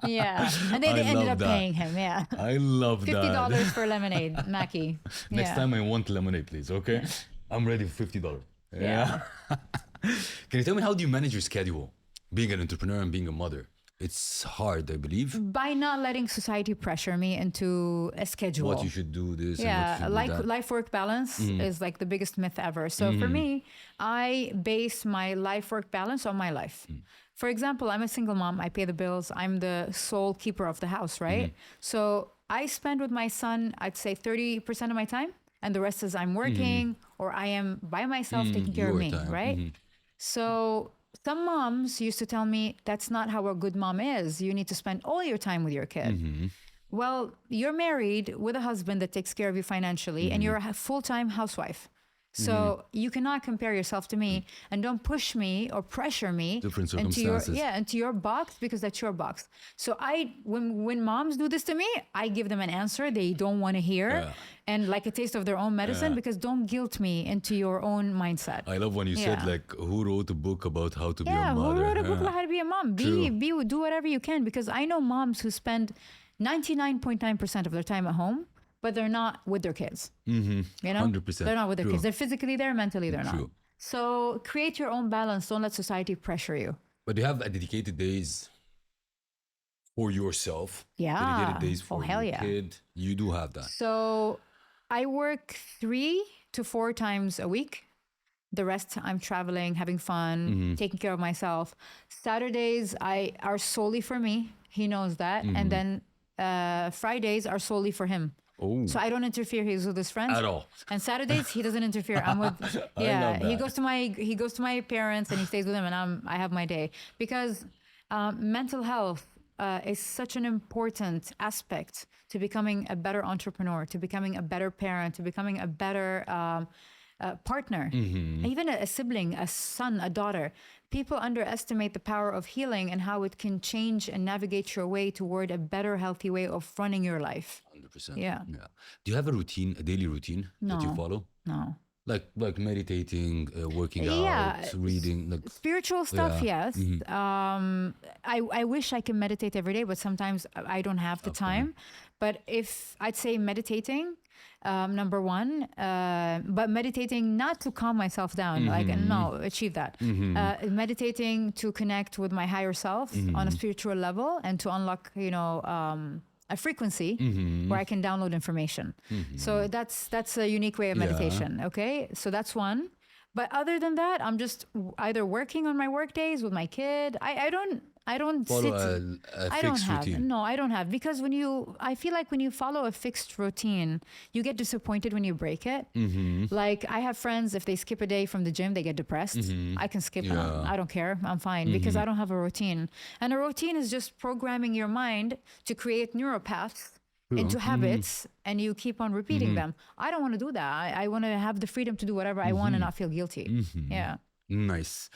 Yeah. And they ended up paying him. Yeah. I love that. $50 for lemonade, Mackie. Next time I want lemonade, please. Okay. I'm ready for $50. Yeah. Can you tell me how do you manage your schedule? Being an entrepreneur and being a mother. It's hard, I believe. By not letting society pressure me into a schedule. What you should do this. Yeah, and what you should do that. life-work balance is like the biggest myth ever. So for me, I base my life-work balance on my life. For example, I'm a single mom. I pay the bills. I'm the sole keeper of the house, right? So I spend with my son, I'd say 30% of my time. And the rest is I'm working or I am by myself taking care of me, right? So some moms used to tell me, that's not how a good mom is. You need to spend all your time with your kid. Well, you're married with a husband that takes care of you financially and you're a full-time housewife. So you cannot compare yourself to me and don't push me or pressure me into your box because that's your box. So when moms do this to me, I give them an answer they don't want to hear and like a taste of their own medicine because don't guilt me into your own mindset. I love when you said like, who wrote a book about how to be a mother? Who wrote a book about how to be a mom? Do whatever you can because I know moms who spend 99.9% of their time at home but they're not with their kids. You know? 100%. They're not with their kids. They're physically there, mentally they're not. So create your own balance. Don't let society pressure you. But you have a dedicated days for yourself. Dedicated days for your kid. You do have that. So I work 3 to 4 times a week. The rest I'm traveling, having fun, taking care of myself. Saturdays are solely for me. He knows that. And then Fridays are solely for him. Oh. So I don't interfere. He's with his friends At all. And Saturdays he doesn't interfere. I'm with love he that. goes to my parents and he stays with them, and I have my day, because mental health is such an important aspect to becoming a better entrepreneur, to becoming a better parent, to becoming a better partner, even a sibling, a son, a daughter. People underestimate the power of healing and how it can change and navigate your way toward a better, healthy way of running your life. 100%. Yeah. Do you have a routine, a daily routine that you follow? No. Like meditating, working Yeah. out, reading, like Spiritual stuff, Yeah. yes. I wish I can meditate every day, but sometimes I don't have the time. But if I'd say meditating, number one, but meditating not to calm myself down, like no, achieve that. Meditating to connect with my higher self on a spiritual level and to unlock, a frequency where I can download information. So that's a unique way of meditation. Okay, so that's one. But other than that, I'm just either working on my work days with my kid. I don't follow sit. a I don't fixed have. routine. No, I don't have, because I feel like when you follow a fixed routine, you get disappointed when you break it. Like I have friends, if they skip a day from the gym, they get depressed. I can skip. I don't care. I'm fine because I don't have a routine. And a routine is just programming your mind to create neural paths into habits, and you keep on repeating them. I don't want to do that. I want to have the freedom to do whatever I want and not feel guilty. Yeah. Nice.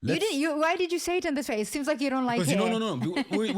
Why did you say it in this way? It seems like you don't like it. No.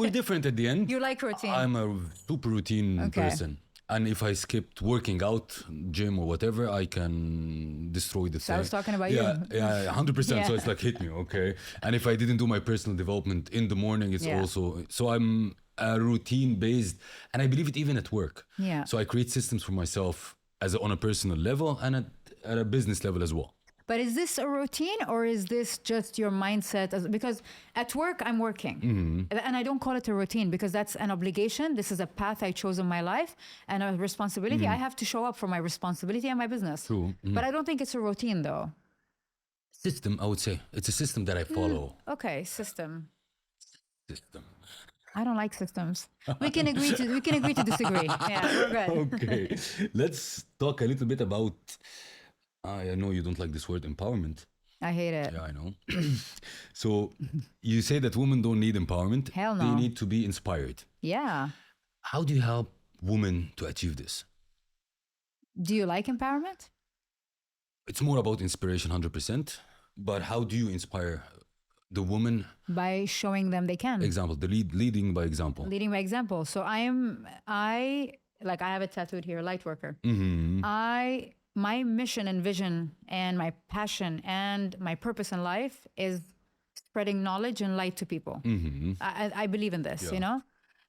We're different at the end. You like routine. I'm a super routine person. And if I skipped working out, gym or whatever, I can destroy the thing. I was talking about you. Yeah, 100%. Yeah. So it's like, hit me, okay? And if I didn't do my personal development in the morning, it's also... So I'm routine based, and I believe it even at work. Yeah. So I create systems for myself on a personal level and at a business level as well. But is this a routine, or is this just your mindset? Because at work, I'm working. And I don't call it a routine because that's an obligation. This is a path I chose in my life and a responsibility. I have to show up for my responsibility and my business. True. But I don't think it's a routine though. System, I would say. It's a system that I follow. Okay, system. System. I don't like systems. We can agree to disagree. Yeah, we're good. Okay. Let's talk a little bit about... I know you don't like this word, empowerment. I hate it. Yeah, I know. So you say that women don't need empowerment. Hell no. They need to be inspired. Yeah. How do you help women to achieve this? Do you like empowerment? It's more about inspiration, 100%. But how do you inspire the woman? By showing them they can. Example, leading by example. Leading by example. So I have it tattooed here, light worker. My mission and vision and my passion and my purpose in life is spreading knowledge and light to people. I believe in this,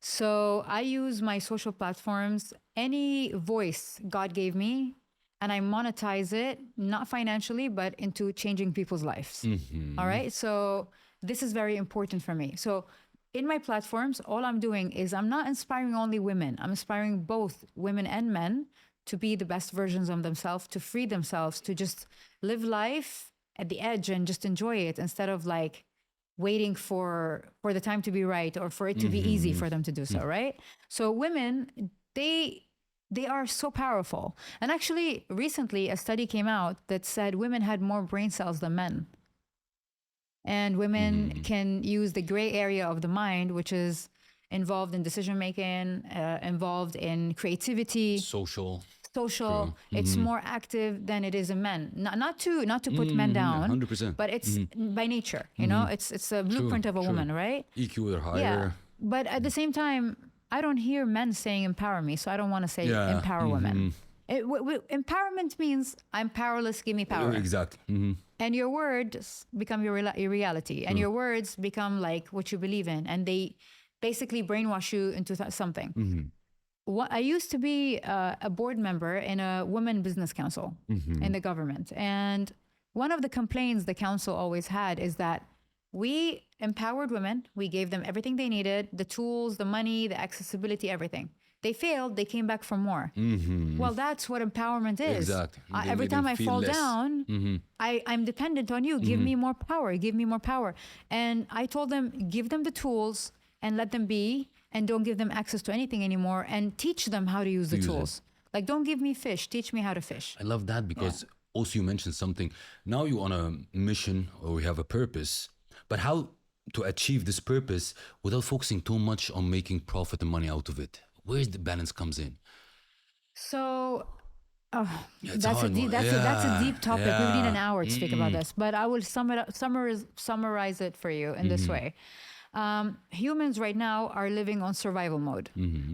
So I use my social platforms, any voice God gave me, and I monetize it, not financially, but into changing people's lives. All right. So this is very important for me. So in my platforms, all I'm doing is I'm not inspiring only women. I'm inspiring both women and men to be the best versions of themselves, to free themselves, to just live life at the edge and just enjoy it instead of like waiting for the time to be right or for it to be easy for them to do so, right? So women, they are so powerful. And actually, recently, a study came out that said women had more brain cells than men. And women can use the gray area of the mind, which is involved in decision making, involved in creativity, social. True. It's more active than it is in men. Not to put men down, 100%. but it's by nature. It's a blueprint of a woman, right? EQ are higher. Yeah, but at the same time, I don't hear men saying empower me, so I don't want to say empower women. Empowerment means I'm powerless, give me power. Exactly. And your words become your reality, and your words become like what you believe in, and they basically brainwash you into something. I used to be a board member in a women business council in the government. And one of the complaints the council always had is that we empowered women. We gave them everything they needed, the tools, the money, the accessibility, everything. They failed, they came back for more. Well, that's what empowerment is. Exactly. Every time I fall down, I'm dependent on you. Give me more power, give me more power. And I told them, give them the tools and let them be, and don't give them access to anything anymore, and teach them how to use the tools. Like, don't give me fish, teach me how to fish. I love that because also you mentioned something. Now you're on a mission or we have a purpose, but how to achieve this purpose without focusing too much on making profit and money out of it? Where's the balance comes in? So It's that's a hard. deep that's a deep topic. We would need an Yeah. hour to speak about this, but I will summarize it for you in this way. Humans right now are living on survival mode.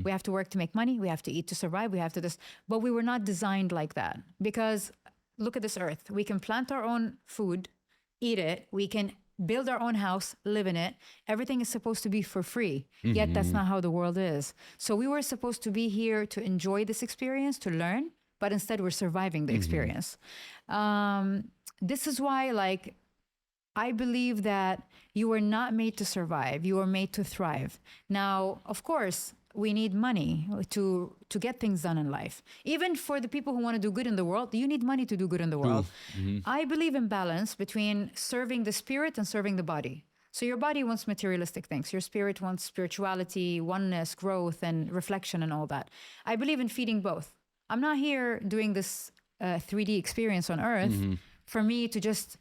We have to work to make money. We have to eat to survive. We have to this, but we were not designed like that. Because look at this earth. We can plant our own food, eat it. We can build our own house, live in it. Everything is supposed to be for free. Yet that's not how the world is. So we were supposed to be here to enjoy this experience, to learn, but instead we're surviving the experience. This is why, like, I believe that you were not made to survive. You were made to thrive. Now, of course, we need money to get things done in life. Even for the people who want to do good in the world, you need money to do good in the world. I believe in balance between serving the spirit and serving the body. So your body wants materialistic things. Your spirit wants spirituality, oneness, growth, and reflection and all that. I believe in feeding both. I'm not here doing this 3D experience on earth for me to just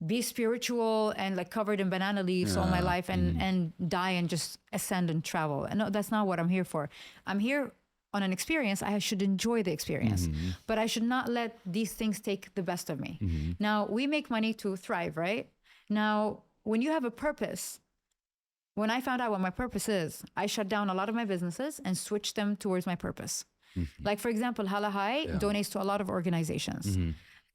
be spiritual and like covered in banana leaves all my life and die and just ascend and travel. And no, that's not what I'm here for. I'm here on an experience. I should enjoy the experience, but I should not let these things take the best of me. Now, we make money to thrive, right? Now, when you have a purpose, when I found out what my purpose is, I shut down a lot of my businesses and switched them towards my purpose. Like, for example, Hala donates to a lot of organizations.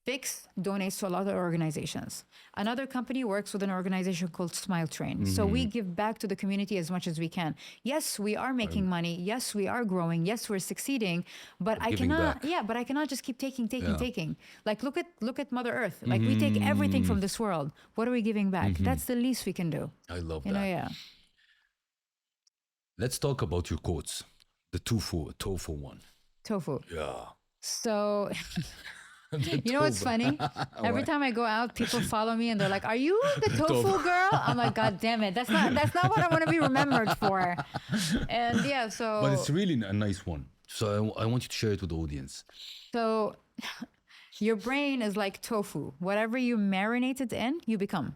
Fix donates to a lot of organizations. Another company works with an organization called Smile Train. So we give back to the community as much as we can. Yes, we are making money. Yes, we are growing. Yes, we're succeeding. But I cannot, but I cannot just keep taking. Like, look at Mother Earth. Like, we take everything from this world. What are we giving back? That's the least we can do. I love You that. know, Let's talk about your quotes. The tofu one. Tofu. Yeah. So, you know what's funny? Every time I go out, people follow me and they're like, "Are you the tofu girl?" I'm like, "God damn it! That's not what I want to be remembered for." And yeah, so. But it's really a nice one. So I want you to share it with the audience. So, your brain is like tofu. Whatever you marinate it in, you become.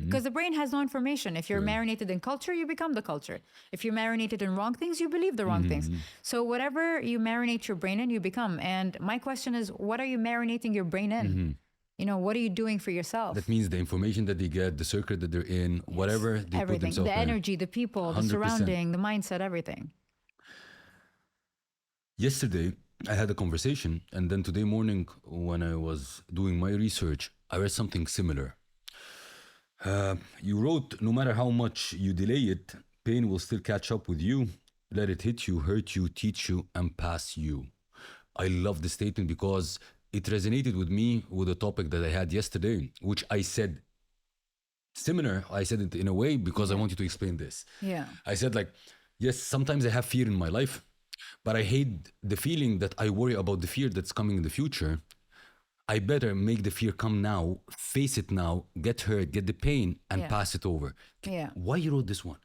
Because the brain has no information. If you're marinated in culture, you become the culture. If you're marinated in wrong things, you believe the wrong things. So whatever you marinate your brain in, you become. And my question is, what are you marinating your brain in? You know, what are you doing for yourself? That means the information that they get, the circuit that they're in, whatever they put Everything. themselves The in. energy, the people, the 100%. surrounding, the mindset, everything. Yesterday, I had a conversation, and then today morning, when I was doing my research, I read something similar. You wrote, no matter how much you delay it, pain will still catch up with you. Let it hit you, hurt you, teach you, and pass you. I love the statement because it resonated with me with a topic that I had yesterday, which I said similar. I said it in a way because I want you to explain this. Yeah. I said, like, yes, sometimes I have fear in my life, but I hate the feeling that I worry about the fear that's coming in the future. I better make the fear come now, face it now, get hurt, get the pain, and pass it over. Yeah. Why you wrote this one?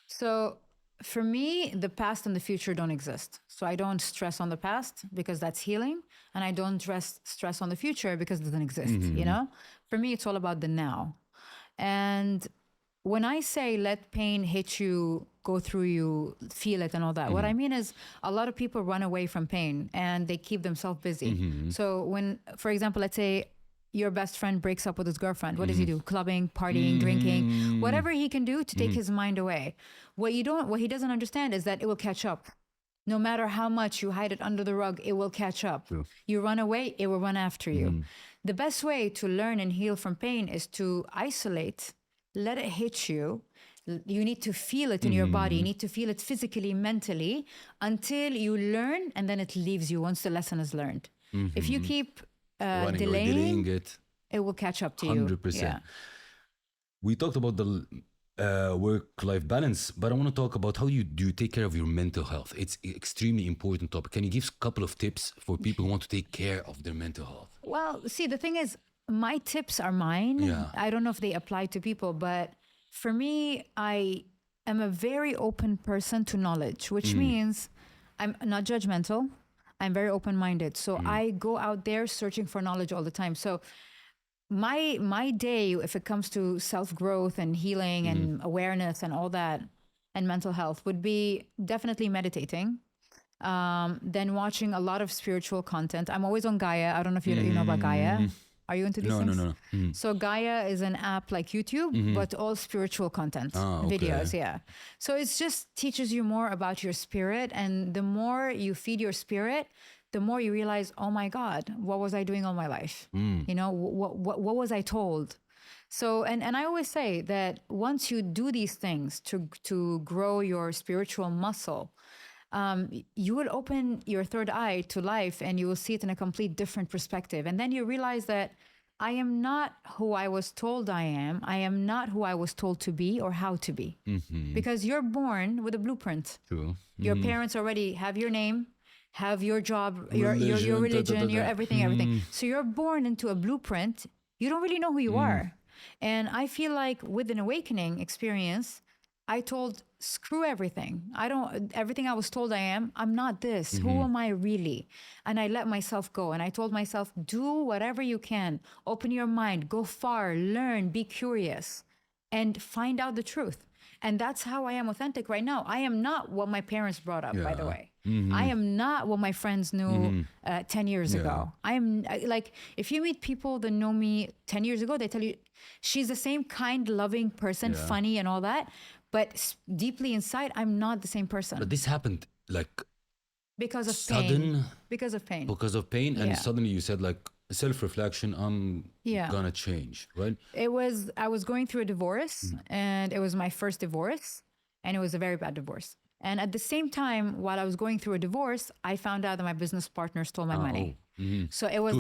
So for me, the past and the future don't exist. So I don't stress on the past because that's healing. And I don't stress on the future because it doesn't exist, you know? For me, it's all about the now. And when I say let pain hit you, go through you, feel it and all that, what I mean is a lot of people run away from pain and they keep themselves busy. So when, for example, let's say your best friend breaks up with his girlfriend, what does he do? Clubbing, partying, drinking, whatever he can do to take his mind away. What he doesn't understand is that it will catch up. No matter how much you hide it under the rug, it will catch up. True. You run away, it will run after you. The best way to learn and heal from pain is to isolate, let it hit you. You need to feel it in your body. You need to feel it physically, mentally, until you learn, and then it leaves you once the lesson is learned. If you keep delaying it, it will catch up to you. 100%. Yeah. We talked about the work-life balance, but I want to talk about how do you take care of your mental health. It's an extremely important topic. Can you give a couple of tips for people who want to take care of their mental health? Well, see, the thing is, my tips are mine. Yeah. I don't know if they apply to people, but for me, I am a very open person to knowledge, which means I'm not judgmental. I'm very open-minded. So I go out there searching for knowledge all the time. So my day, if it comes to self-growth and healing and awareness and all that and mental health, would be definitely meditating. Then watching a lot of spiritual content. I'm always on Gaia. I don't know if you know about Gaia. Are you into these things? No. So Gaia is an app like YouTube, but all spiritual content, videos. Yeah. So it just teaches you more about your spirit. And the more you feed your spirit, the more you realize, oh my God, what was I doing all my life? You know, what was I told? So, and I always say that once you do these things to grow your spiritual muscle, you will open your third eye to life and you will see it in a complete different perspective. And then you realize that I am not who I was told I am. I am not who I was told to be or how to be. Because you're born with a blueprint. True. Your parents already have your name, have your job, your religion, your everything. So you're born into a blueprint. You don't really know who you are. And I feel like with an awakening experience, I told, screw everything. Everything I was told I'm not this. Who am I really? And I let myself go. And I told myself, do whatever you can. Open your mind, go far, learn, be curious, and find out the truth. And that's how I am authentic right now. I am not what my parents brought up, by the way. I am not what my friends knew 10 years ago. I am like, if you meet people that know me 10 years ago, they tell you she's the same kind, loving person, funny and all that. But deeply inside, I'm not the same person. But this happened like because of sudden pain. Because of pain. Because of pain, and suddenly you said like self-reflection. I'm gonna change, right? I was going through a divorce, and it was my first divorce, and it was a very bad divorce. And at the same time, while I was going through a divorce, I found out that my business partner stole my money. So it was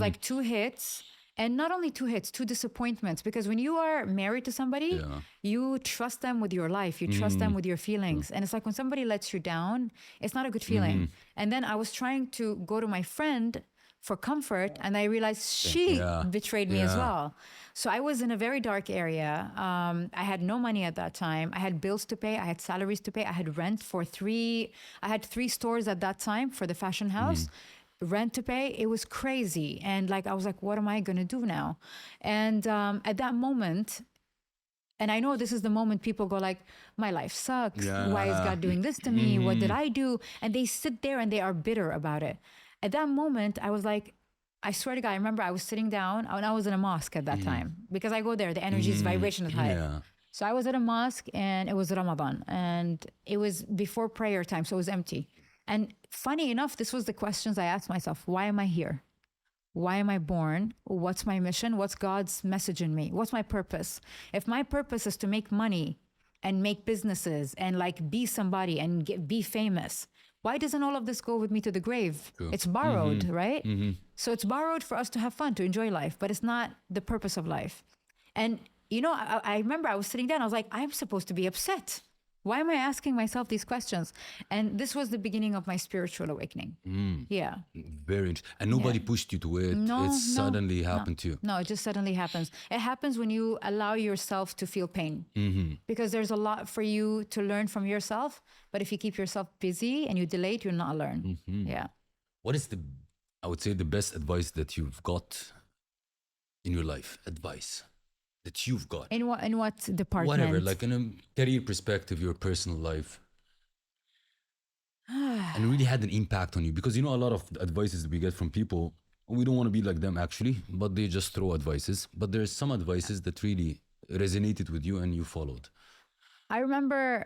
like two hits. And not only two hits, two disappointments. Because when you are married to somebody, you trust them with your life. You trust them with your feelings. And it's like when somebody lets you down, it's not a good feeling. And then I was trying to go to my friend for comfort, and I realized she betrayed me as well. So I was in a very dark area. I had no money at that time. I had bills to pay. I had salaries to pay. I had rent for I had three stores at that time for the fashion house. Rent to pay. It was crazy. And like, I was like, what am I going to do now? And at that moment, and I know this is the moment people go like, my life sucks. Why is God doing this to me? What did I do? And they sit there and they are bitter about it. At that moment, I was like, I swear to God, I remember I was sitting down and I was in a mosque at that time because I go there, the energy's vibration is high. So I was at a mosque and it was Ramadan and it was before prayer time. So it was empty. And funny enough, this was the questions I asked myself. Why am I here? Why am I born? What's my mission? What's God's message in me? What's my purpose? If my purpose is to make money and make businesses and like be somebody and be famous, why doesn't all of this go with me to the grave? True. It's borrowed, right? So it's borrowed for us to have fun, to enjoy life, but it's not the purpose of life. And, you know, I remember I was sitting down, I was like, I'm supposed to be upset. Why am I asking myself these questions? And this was the beginning of my spiritual awakening. Yeah. Very interesting. And nobody pushed you to it. It suddenly happened to you. No, it just suddenly happens. It happens when you allow yourself to feel pain. Because there's a lot for you to learn from yourself. But if you keep yourself busy and you delay it, you'll not learn. Yeah. What is I would say, the best advice that you've got in your life? Advice that you've got in what department? Whatever, like in a career perspective, your personal life, and really had an impact on you. Because you know, a lot of advices that we get from people, we don't want to be like them actually, but they just throw advices. But there's some advices that really resonated with you and you followed. I remember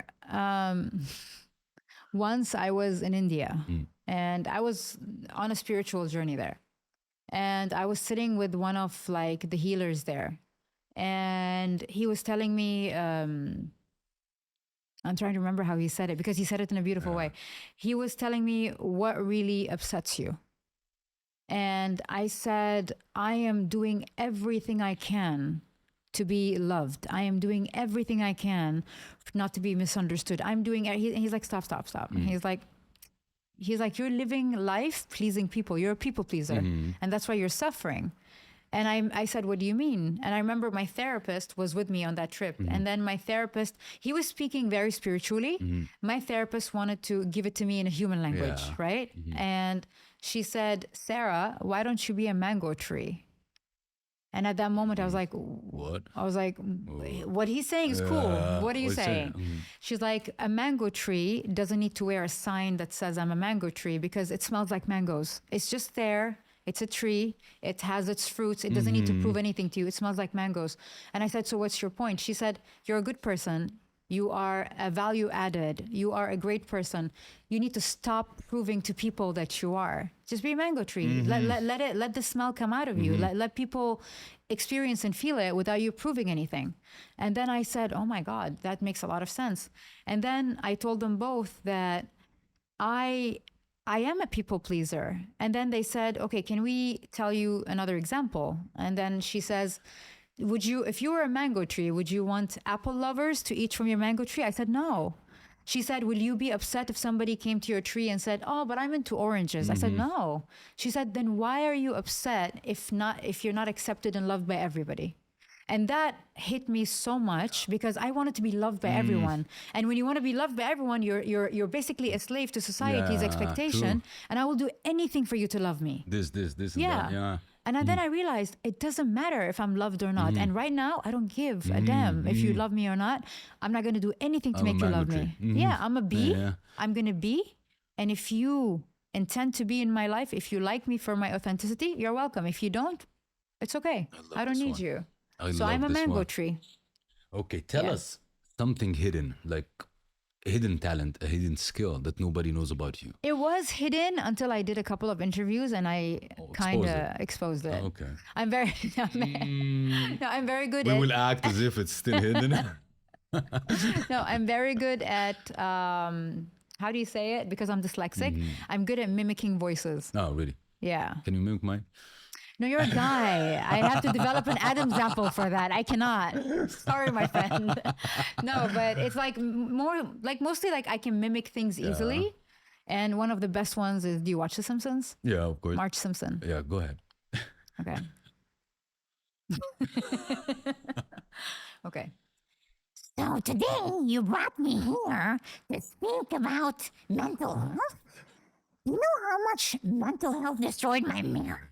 once I was in India and I was on a spiritual journey there, and I was sitting with one of like the healers there. And he was telling me, I'm trying to remember how he said it because he said it in a beautiful way. He was telling me what really upsets you. And I said, I am doing everything I can to be loved. I am doing everything I can not to be misunderstood. I'm doing, he's like, stop. And he's like, you're living life pleasing people. You're a people pleaser. And that's why you're suffering. And I said, what do you mean? And I remember my therapist was with me on that trip. And then my therapist, he was speaking very spiritually. My therapist wanted to give it to me in a human language, Yeah. right? And she said, Sarah, why don't you be a mango tree? And at that moment, I was like, What? what he's saying is cool. What are you what's he saying? saying? She's like, a mango tree doesn't need to wear a sign that says I'm a mango tree because it smells like mangoes. It's just there. It's a tree. It has its fruits. It doesn't need to prove anything to you. It smells like mangoes. And I said, so what's your point? She said, you're a good person. You are a value added. You are a great person. You need to stop proving to people that you are. Just be a mango tree. Let the smell come out of you. Let people experience and feel it without you proving anything. And then I said, oh my God, that makes a lot of sense. And then I told them both that I am a people pleaser. And then they said, okay, can we tell you another example? And then she says, would you, if you were a mango tree, would you want apple lovers to eat from your mango tree? I said, no. She said, will you be upset if somebody came to your tree and said, oh, but I'm into oranges? I said, no. She said, then why are you upset if you're not accepted and loved by everybody? And that hit me so much because I wanted to be loved by everyone. And when you want to be loved by everyone, you're basically a slave to society's Yeah, expectation. true. And I will do anything for you to love me. This, and Yeah. that. Yeah. And then I realized it doesn't matter if I'm loved or not. And right now, I don't give a damn if you love me or not. I'm not going to do anything to I'm a make you mango love tree. me. Yeah, I'm a bee. Yeah. I'm going to be. And if you intend to be in my life, if you like me for my authenticity, you're welcome. If you don't, it's okay. I don't this need one. you. I So love I'm a this mango one. tree. Okay, tell Yeah. us something hidden, like a hidden talent, a hidden skill that nobody knows about you. It was hidden until I did a couple of interviews and I kind of exposed it. Okay. I'm very, no, I'm very good We at, will act as if it's still hidden. no, I'm very good at, how do you say it? Because I'm dyslexic, I'm good at mimicking voices. Oh, really? Yeah. Can you mimic mine? No, you're a guy. I have to develop an Adam's apple for that. I cannot. Sorry, my friend. No, but it's like more, like mostly like I can mimic things easily. And one of the best ones is, do you watch The Simpsons? Yeah, of course. Marge Simpson. Yeah, go ahead. Okay. Okay. So today you brought me here to speak about mental health. You know how much mental health destroyed my marriage?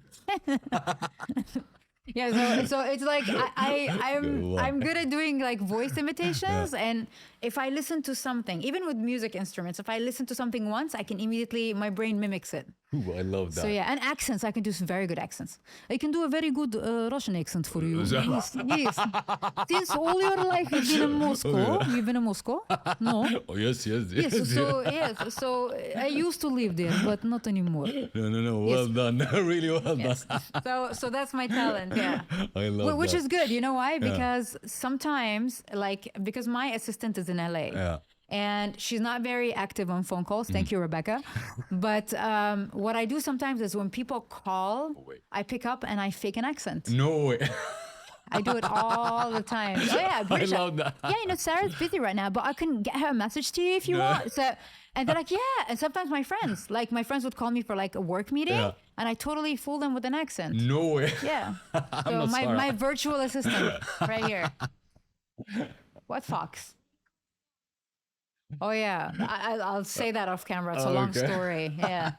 Yeah, so it's like I'm good at doing like voice imitations, and if I listen to something, even with music instruments, if I listen to something once, I can immediately my brain mimics it. Ooh, I love that. So yeah, and accents, I can do some very good accents. I can do a very good Russian accent for you. that- Yes, yes. Since all your life you've been in Moscow, you've been in Moscow? No. Oh, yes. Yes, so I used to live there, but not anymore. No. Well done. Really well Yes. done. So that's my talent, yeah. I love Which that. is good, you know why? Because sometimes, because my assistant is in LA. Yeah. And she's not very active on phone calls. Thank you, Rebecca. But what I do sometimes is when people call, I pick up and I fake an accent. No way. I do it all the time. Oh yeah, British. love that. Yeah, you know, Sarah's busy right now, but I can get her a message to you if you want. So, and they're like, yeah. And sometimes my friends would call me for like a work meeting, Yeah. and I totally fool them with an accent. No way. Yeah. So not Sarah. my virtual assistant right here. What fox? Oh yeah, I'll say that off camera. It's a long okay. story. Yeah.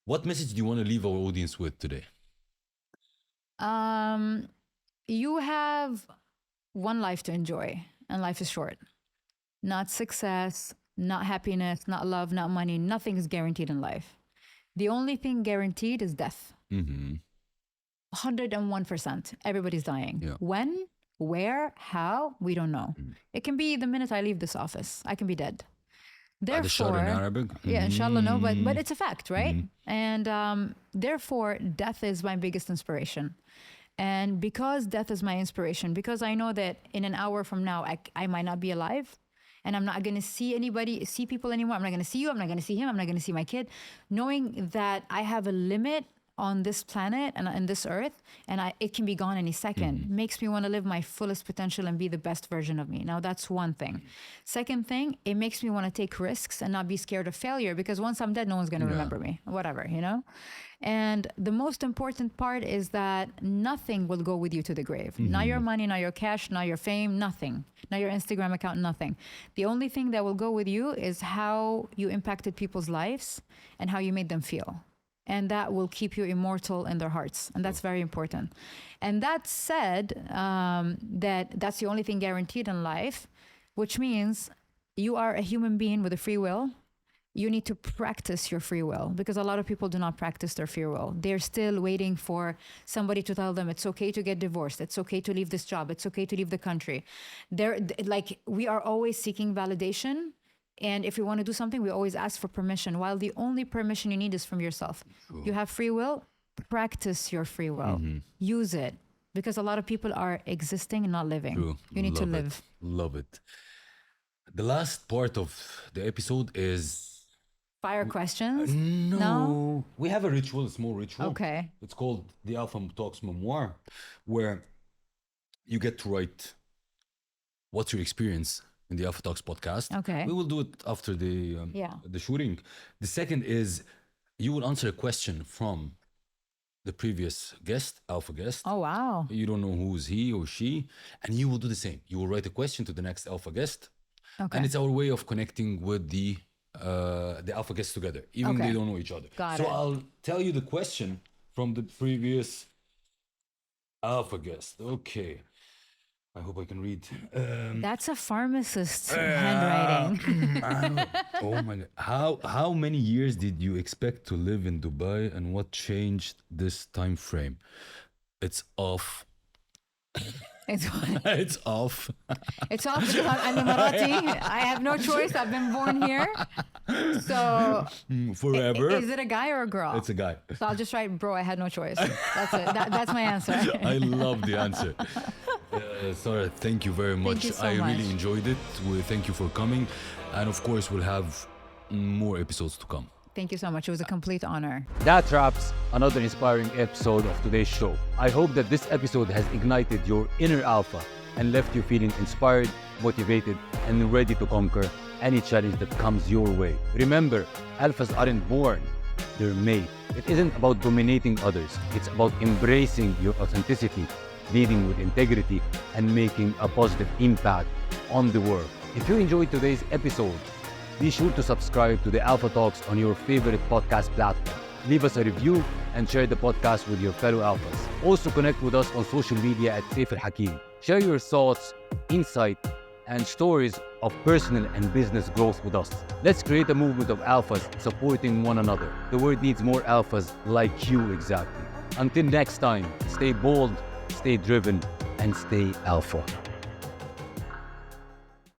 What message do you want to leave our audience with today? You have one life to enjoy, and life is short. Not success, not happiness, not love, not money. Nothing is guaranteed in life. The only thing guaranteed is death. 101%. Everybody's dying. Yeah. When, where, how, we don't know. It can be the minute I leave this office. I can be dead. The shot in Arabic? Yeah, inshallah, no, but it's a fact, right? And therefore, death is my biggest inspiration. And because death is my inspiration, because I know that in an hour from now, I might not be alive, and I'm not going to see people anymore. I'm not going to see you. I'm not going to see him. I'm not going to see my kid. Knowing that I have a limit on this planet and in this earth, and it can be gone any second. Makes me want to live my fullest potential and be the best version of me. Now, that's one thing. Second thing, it makes me want to take risks and not be scared of failure, because once I'm dead, no one's going to remember me, whatever, you know? And the most important part is that nothing will go with you to the grave. Not your money, not your cash, not your fame, nothing. Not your Instagram account, nothing. The only thing that will go with you is how you impacted people's lives and how you made them feel. And that will keep you immortal in their hearts. And that's very important. And that said, that's the only thing guaranteed in life, which means you are a human being with a free will. You need to practice your free will, because a lot of people do not practice their free will. They're still waiting for somebody to tell them it's okay to get divorced. It's okay to leave this job. It's okay to leave the country. We are always seeking validation. And if we want to do something, we always ask for permission, while the only permission you need is from yourself. Cool. You have free will, practice your free will. Use it, because a lot of people are existing and not living. True. You need to live. Love it. The last part of the episode is... Fire questions? No. We have a small ritual. Okay. It's called the Alpha Talks Memoir, where you get to write what's your experience in the Alpha Talks podcast. Okay. We will do it after the shooting. The second is you will answer a question from the previous guest, Alpha guest. Oh, wow. You don't know who's he or she, and you will do the same. You will write a question to the next Alpha guest. Okay. And it's our way of connecting with the Alpha guests together, even they don't know each other. Got it. I'll tell you the question from the previous Alpha guest. Okay. I hope I can read. That's a pharmacist's handwriting. Oh my God. How many years did you expect to live in Dubai, and what changed this time frame? It's off. It's off. It's off because I'm Emirati. I have no choice. I've been born here. So forever. Is it a guy or a girl? It's a guy. So I'll just write, bro, I had no choice. That's it. That's my answer. I love the answer. Sarah, thank you very much. Thank you so I much. really enjoyed it. Thank you for coming. And of course, we'll have more episodes to come. Thank you so much. It was a complete honor. That wraps another inspiring episode of today's show. I hope that this episode has ignited your inner alpha and left you feeling inspired, motivated, and ready to conquer any challenge that comes your way. Remember, alphas aren't born, they're made. It isn't about dominating others. It's about embracing your authenticity, leading with integrity, and making a positive impact on the world. If you enjoyed today's episode, be sure to subscribe to the Alpha Talks on your favorite podcast platform. Leave us a review and share the podcast with your fellow alphas. Also connect with us on social media at SEIF Al Hakim. Share your thoughts, insight, and stories of personal and business growth with us. Let's create a movement of alphas supporting one another. The world needs more alphas like you exactly. Until next time, stay bold, stay driven, and stay alpha.